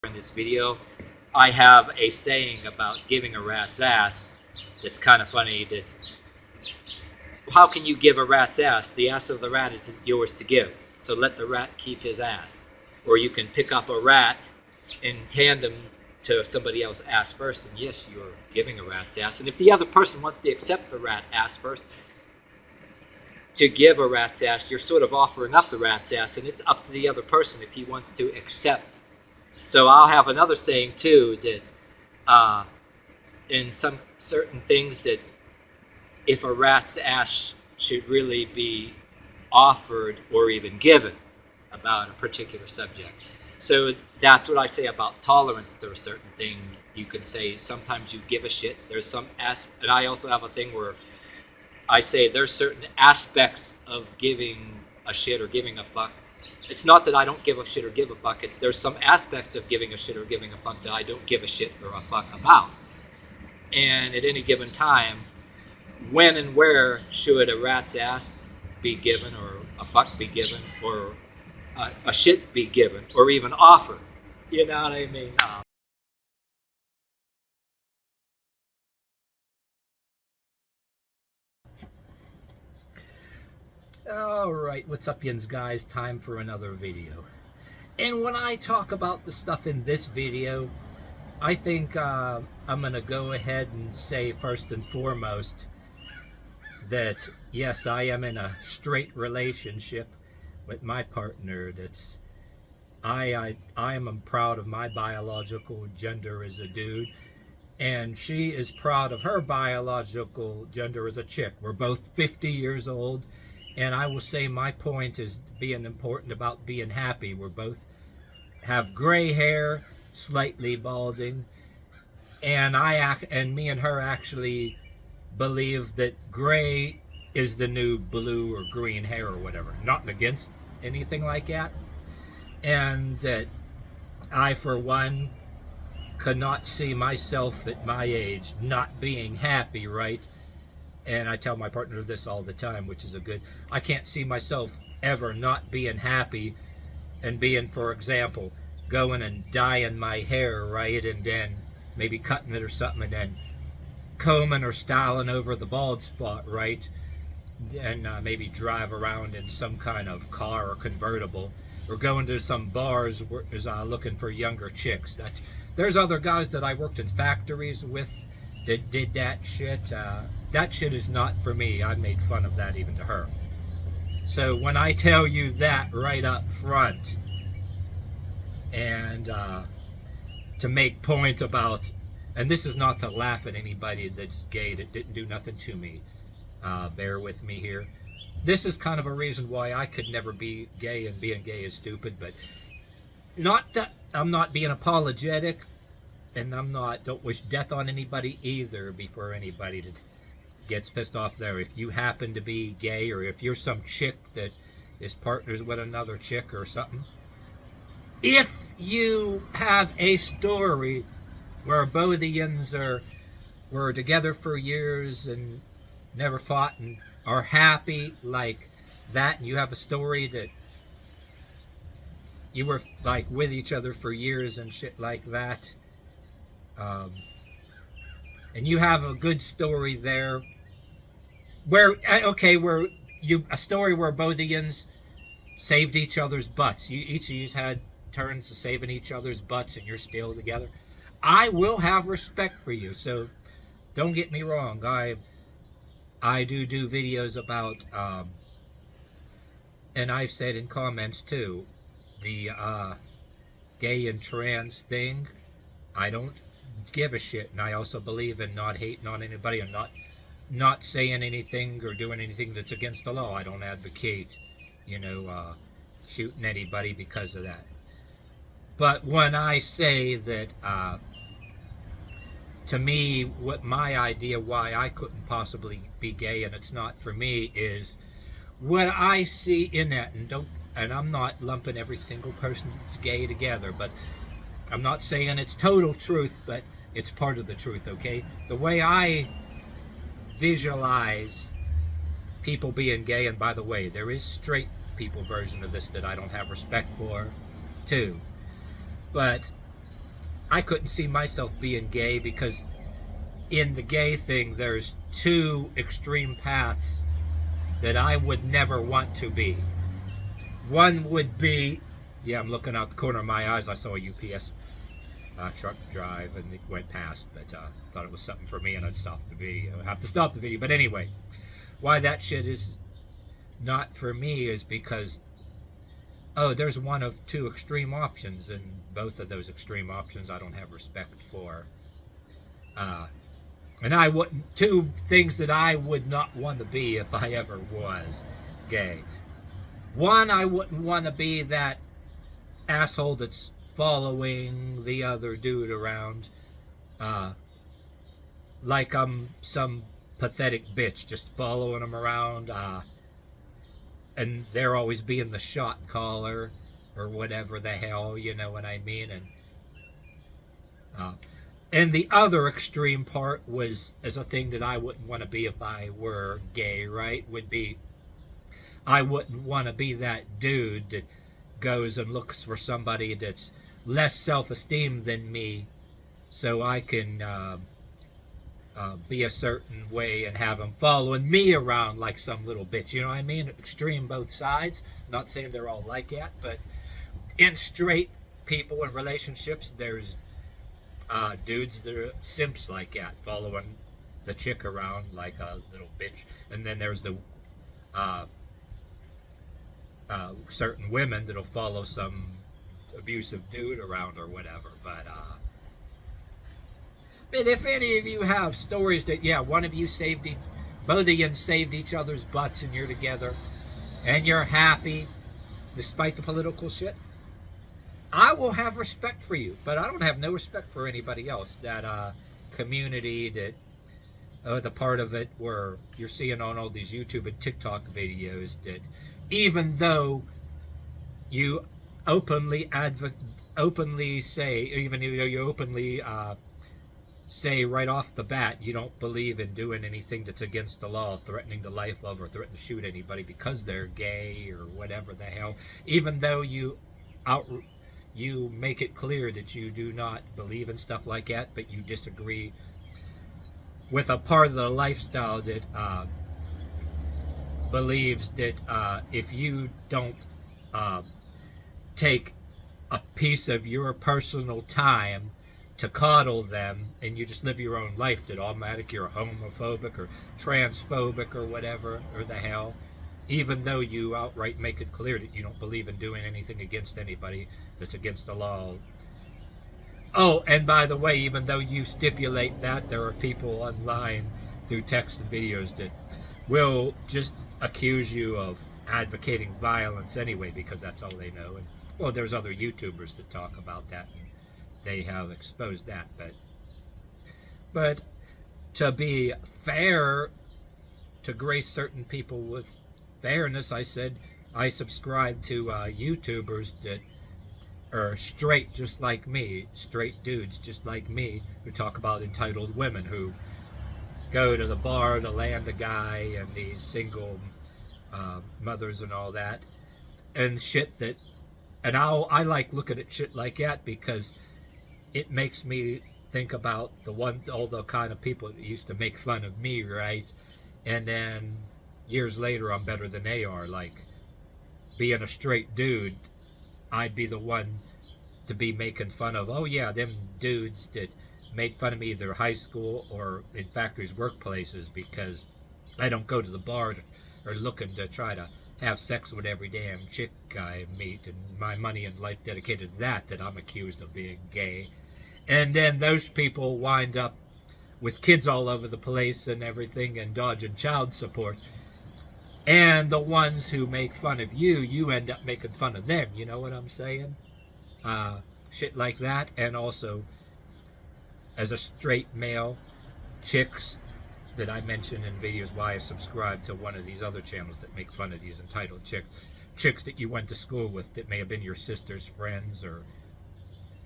In this video, I have a saying about giving a rat's ass that's kind of funny. That how can you give a rat's ass? The ass of the rat isn't yours to give, so let the rat keep his ass. Or you can pick up a rat in tandem to somebody else's ass first, and yes, you're giving a rat's ass. And if the other person wants to accept the rat ass first, to give a rat's ass, you're sort of offering up the rat's ass, and it's up to the other person if he wants to accept. So I'll have another saying too, that in some certain things, that if a rat's ass should really be offered or even given about a particular subject. So that's what I say about tolerance to a certain thing. You can say sometimes you give a shit. There's some and I also have a thing where I say there's certain aspects of giving a shit or giving a fuck. It's not that I don't give a shit or give a fuck. It's there's some aspects of giving a shit or giving a fuck that I don't give a shit or a fuck about. And at any given time, when and where should a rat's ass be given, or a fuck be given, or a shit be given, or even offered? You know what I mean? Alright, what's up, yins guys? Time for another video. And when I talk about the stuff in this video, I think I'm going to go ahead and say first and foremost that yes, I am in a straight relationship with my partner. That's I am proud of my biological gender as a dude, and she is proud of her biological gender as a chick. We're both 50 years old, and I will say my point is being important about being happy. We're both have gray hair, slightly balding, and me and her actually believe that gray is the new blue or green hair or whatever. Not against anything like that, and that I, for one, could not see myself at my age not being happy, right? And I tell my partner this all the time, which is I can't see myself ever not being happy and being, for example, going and dyeing my hair, right? And then maybe cutting it or something, and then combing or styling over the bald spot, right? And maybe drive around in some kind of car or convertible, or going to some bars where looking for younger chicks. There's other guys that I worked in factories with that did that shit. That shit is not for me. I made fun of that even to her. So when I tell you that right up front, and to make point about, and this is not to laugh at anybody that's gay that didn't do nothing to me, bear with me here. This is kind of a reason why I could never be gay, and being gay is stupid, but not that I'm not being apologetic, and don't wish death on anybody either before anybody that gets pissed off there. If you happen to be gay, or if you're some chick that is partners with another chick or something, if you have a story where both of yins were together for years and never fought and are happy like that, and you have a story that you were like with each other for years and shit like that, and you have a good story there where a story where both of yins saved each other's butts. Each of you had turns to saving each other's butts, and you're still together. I will have respect for you. So don't get me wrong. I do videos about, and I've said in comments too, the gay and trans thing. I don't give a shit, and I also believe in not hating on anybody, and not saying anything or doing anything that's against the law. I don't advocate, shooting anybody because of that. But when I say that, to me, what my idea why I couldn't possibly be gay, and it's not for me, is what I see in that, and I'm not lumping every single person that's gay together, but I'm not saying it's total truth, but it's part of the truth, okay? The way I visualize people being gay, and by the way, there is straight people version of this that I don't have respect for, too. But I couldn't see myself being gay, because in the gay thing, there's two extreme paths that I would never want to be. One would be, yeah, I'm looking out the corner of my eyes. I saw a UPS truck drive, and it went past, but thought it was something for me, and I'd stop the video. I have to stop the video. But anyway, why that shit is not for me is because, oh, there's one of two extreme options, and both of those extreme options I don't have respect for. And I wouldn't, two things that I would not want to be if I ever was gay. One, I wouldn't want to be that asshole that's following the other dude around like I'm some pathetic bitch, just following him around, and they're always being the shot caller or whatever the hell, you know what I mean? And the other extreme part was, as a thing that I wouldn't want to be if I were gay, right, would be, I wouldn't want to be that dude that goes and looks for somebody that's less self-esteem than me, so I can be a certain way and have them following me around like some little bitch. You know what I mean? Extreme both sides. Not saying they're all like that, but in straight people and relationships, there's dudes that are simps like that, following the chick around like a little bitch. And then there's the certain women that'll follow some abusive dude around or whatever. But if any of you have stories that, yeah, one of you saved both of you saved each other's butts, and you're together and you're happy despite the political shit, I will have respect for you. But I don't have no respect for anybody else. That community, that the part of it where you're seeing on all these YouTube and TikTok videos, that even though you openly say, even though you openly say right off the bat you don't believe in doing anything that's against the law, threatening the life of or threatening to shoot anybody because they're gay or whatever the hell, even though you make it clear that you do not believe in stuff like that, but you disagree with a part of the lifestyle that believes that if you don't take a piece of your personal time to coddle them, and you just live your own life, that automatic you're homophobic or transphobic or whatever, or the hell, even though you outright make it clear that you don't believe in doing anything against anybody that's against the law. Oh, and by the way, even though you stipulate that, there are people online through text and videos that will just accuse you of advocating violence anyway, because that's all they know. And well, there's other YouTubers that talk about that, and they have exposed that. But to be fair, to grace certain people with fairness, I said I subscribe to YouTubers that are straight just like me, straight dudes just like me, who talk about entitled women who go to the bar to land a guy, and these single mothers and all that, and shit that, and I like looking at shit like that because it makes me think about all the kind of people that used to make fun of me, right? And then years later, I'm better than they are. Like, being a straight dude, I'd be the one to be making fun of, oh yeah, them dudes that made fun of me either high school or in factories, workplaces, because I don't go to the bar or looking to try to have sex with every damn chick I meet, and my money and life dedicated to that I'm accused of being gay. And then those people wind up with kids all over the place and everything, and dodging child support. And the ones who make fun of you end up making fun of them. You know what I'm saying? Shit like that. And also, as a straight male, chicks that I mention in videos why I subscribe to one of these other channels that make fun of these entitled chicks that you went to school with, that may have been your sister's friends or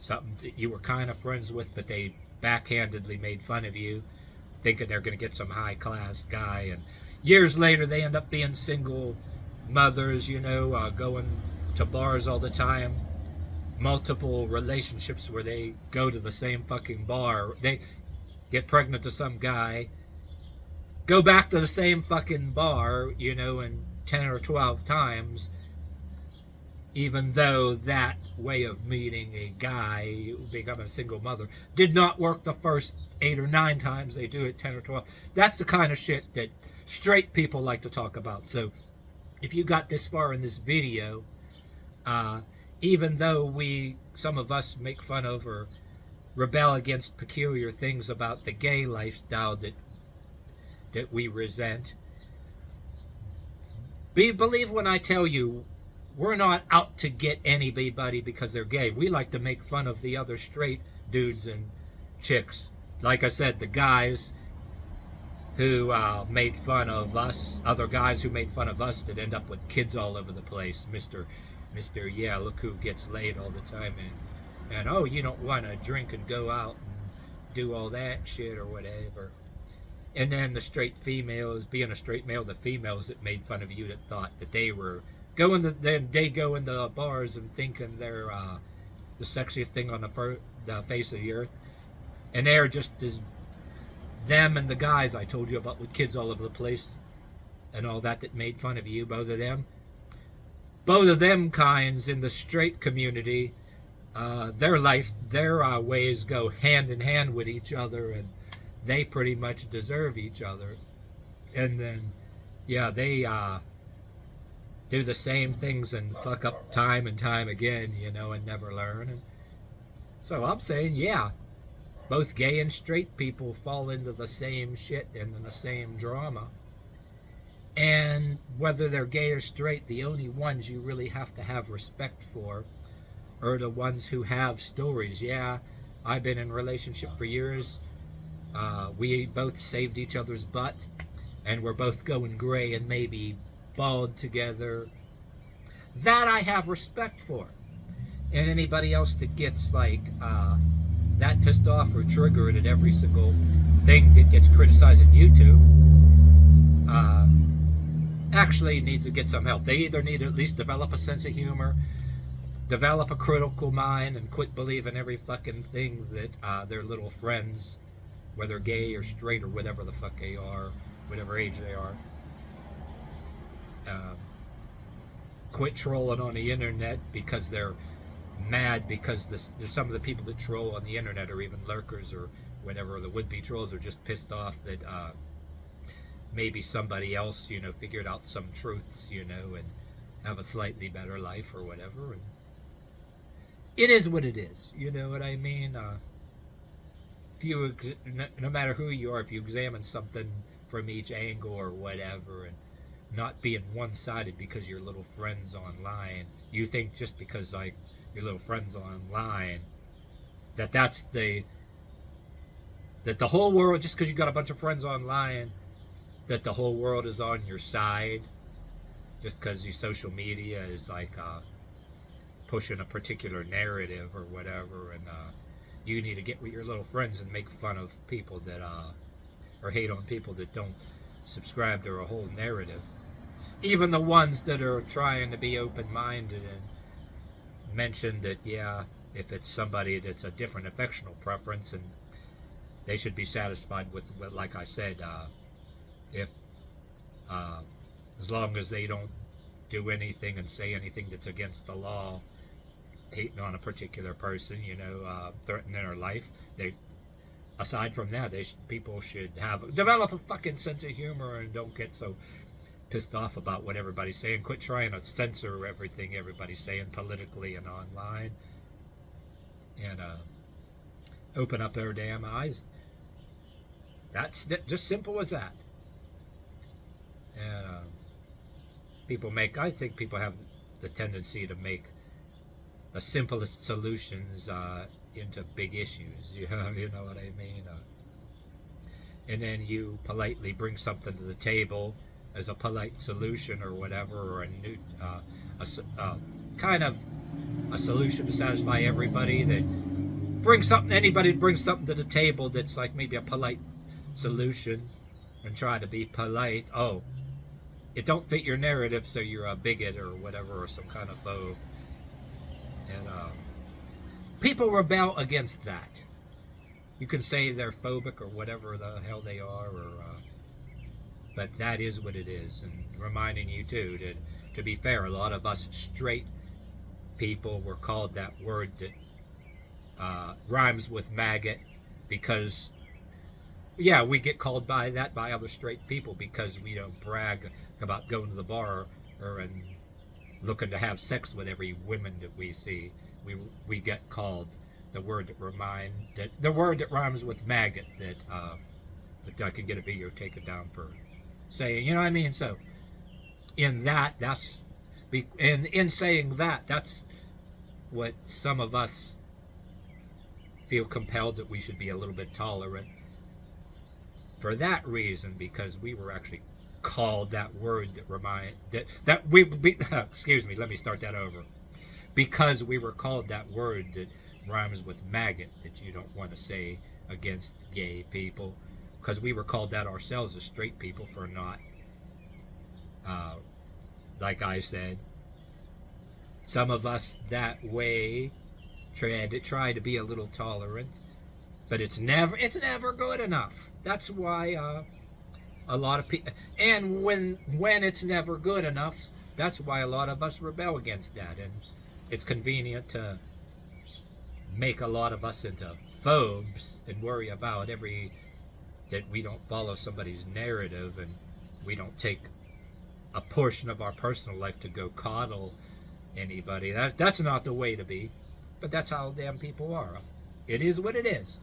something that you were kind of friends with, but they backhandedly made fun of you, thinking they're going to get some high-class guy, and years later they end up being single mothers, you know, going to bars all the time, multiple relationships where they go to the same fucking bar. They get pregnant to some guy, go back to the same fucking bar, you know, and 10 or 12 times, even though that way of meeting a guy becoming a single mother did not work the first 8 or 9 times. They do it 10 or 12. That's the kind of shit that straight people like to talk about. So if you got this far in this video, even though some of us make fun of or rebel against peculiar things about the gay lifestyle that we resent, believe when I tell you, we're not out to get anybody because they're gay. We like to make fun of the other straight dudes and chicks. Like I said, the guys who made fun of us, other guys who made fun of us that end up with kids all over the place. Mr. Yeah, look who gets laid all the time. And oh, you don't want to drink and go out and do all that shit or whatever. And then the straight females, being a straight male, the females that made fun of you that thought that they were they go in the bars and thinking they're the sexiest thing on the face of the earth, and they're just as them and the guys I told you about with kids all over the place and all that made fun of you. Both of them kinds in the straight community, their ways go hand in hand with each other, and they pretty much deserve each other. And then yeah, they do the same things and fuck up time and time again, you know, and never learn. And so I'm saying, yeah, both gay and straight people fall into the same shit and in the same drama. And whether they're gay or straight, the only ones you really have to have respect for are the ones who have stories. Yeah, I've been in a relationship for years. We both saved each other's butt, and we're both going gray and maybe bald together. That I have respect for. And anybody else that gets like that pissed off or triggered at every single thing that gets criticized on YouTube actually needs to get some help. They either need to at least develop a sense of humor, develop a critical mind, and quit believing every fucking thing that their little friends, whether gay or straight or whatever the fuck they are, whatever age they are, quit trolling on the internet because they're mad because some of the people that troll on the internet or even lurkers or whatever, the would-be trolls, are just pissed off that maybe somebody else, you know, figured out some truths, you know, and have a slightly better life or whatever. And it is what it is, you know what I mean? If you, no matter who you are, if you examine something from each angle or whatever, and not being one-sided because your little friends online, you think just because like your little friends online that the whole world, just because you got a bunch of friends online, that the whole world is on your side, just because your social media is like pushing a particular narrative or whatever, and you need to get with your little friends and make fun of people that or hate on people that don't subscribe to a whole narrative. Even the ones that are trying to be open-minded and mention that, yeah, if it's somebody that's a different affectional preference, and they should be satisfied with like I said, if as long as they don't do anything and say anything that's against the law, hating on a particular person, you know, threatening their life, aside from that, people should develop a fucking sense of humor and don't get so pissed off about what everybody's saying. Quit trying to censor everything everybody's saying politically and online, and open up their damn eyes. That's just simple as that. And I think people have the tendency to make the simplest solutions into big issues. You know what I mean? And then you politely bring something to the table as a polite solution or whatever, or a new kind of a solution to satisfy everybody. That anybody brings something to the table that's like maybe a polite solution, and try to be polite. Oh, it don't fit your narrative, so you're a bigot or whatever, or some kind of foe. And people rebel against that. You can say they're phobic or whatever the hell they are, but that is what it is. And reminding you too that, to be fair, a lot of us straight people were called that word that rhymes with maggot because, yeah, we get called by that by other straight people because we don't brag about going to the bar and looking to have sex with every woman that we see. We get called the word that rhymes with maggot that I can get a video taken down for saying, you know what I mean? So in saying that, that's what some of us feel compelled that we should be a little bit tolerant for that reason, because we were actually called that word excuse me, let me start that over. Because we were called that word that rhymes with maggot that you don't want to say against gay people, because we were called that ourselves as straight people for not, like I said, some of us that way try to be a little tolerant, but it's never good enough. That's why a lot of people, and when it's never good enough, that's why a lot of us rebel against that. And it's convenient to make a lot of us into phobes and worry about that we don't follow somebody's narrative, and we don't take a portion of our personal life to go coddle anybody. That's not the way to be, but that's how damn people are. It is what it is.